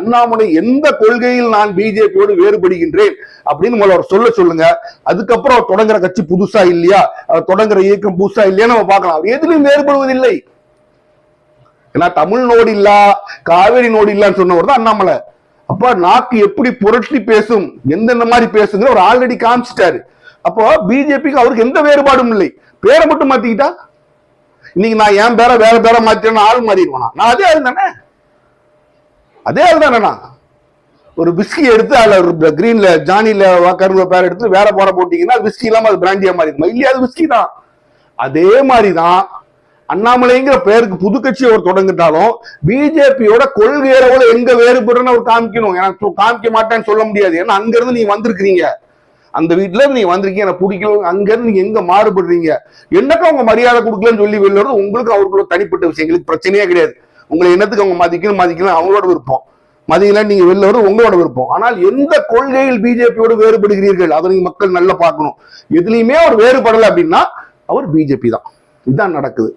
அண்ணாமலை எந்த கொள்கையில் நான் பிஜேபியோடு வேறுபடுகின்றேன் அப்படின்னு முதல்ல சொல்ல சொல்லுங்க. அதுக்கப்புறம் அவர் தொடங்குற கட்சி புதுசா இல்லையா, அவர் தொடங்குற இயக்கம் புதுசா இல்லையா நம்ம பார்க்கலாம். எதுலையும் வேறுபடுவதில்லை. ஏன்னா தமிழ் நோடு இல்லா, காவேரி நோடு இல்லான்னு சொன்னவர் தான் அண்ணாமலை. அப்ப நாக்கு எப்படி புரட்டி பேசும், எந்தெந்த மாதிரி பேசுங்கிற ஒரு ஆல்ரெடி காமிச்சிட்டாரு. அப்போ பிஜேபிக்கு அவருக்கு எந்த வேறுபாடும் இல்லை. பேரை மட்டும் மாத்திக்கிட்டா, இன்னைக்கு நான் என் பேரை வேற பேரை மாத்திட்டேன்னு ஆள் மாறிடுவானா? நான் அதே ஆள் தானே, அதே ஆள் தானே. ஒரு பிஸ்கி எடுத்து அதுல ஒரு கிரீன்ல ஜானில கருவ பேர் எடுத்து வேற போற போட்டீங்கன்னா விஸ்கி இல்லாம அது பிராண்டியா மாறிடுமா? இல்லையா, அது விஸ்கி தான். அதே மாதிரிதான் அண்ணாமலைங்கிற பேருக்கு புது கட்சி அவர் தொடங்கிட்டாலும் பிஜேபியோட கொள்கை அளவுல எங்க வேறுபடுறன்னு அவர் காமிக்கணும். எனக்கு காமிக்க மாட்டேன்னு சொல்ல முடியாது. ஏன்னா அங்க இருந்து நீங்க வந்திருக்கிறீங்க, அந்த வீட்டுல இருந்து நீங்க வந்திருக்கீங்க, எனக்கு பிடிக்கல. அங்க இருந்து நீங்க எங்க மாறுபடுறீங்க, என்னக்கா அவங்க மரியாதை கொடுக்கலன்னு சொல்லி வெளில வருது. உங்களுக்கு அவர்களோட தனிப்பட்ட விஷயம், எங்களுக்கு பிரச்சனையே கிடையாது. உங்களை என்னத்துக்கு அவங்க மதிக்கணும் அவங்களோட விருப்பம், மதியல நீங்க வெளில வருது உங்களோட விருப்பம். ஆனால் எந்த கொள்கையில் பிஜேபியோடு வேறுபடுகிறீர்கள் அதை நீங்க மக்கள் நல்லா பார்க்கணும். எதுலையுமே அவர் வேறுபடலை அப்படின்னா அவர் பிஜேபி தான். இதுதான் நடக்குது.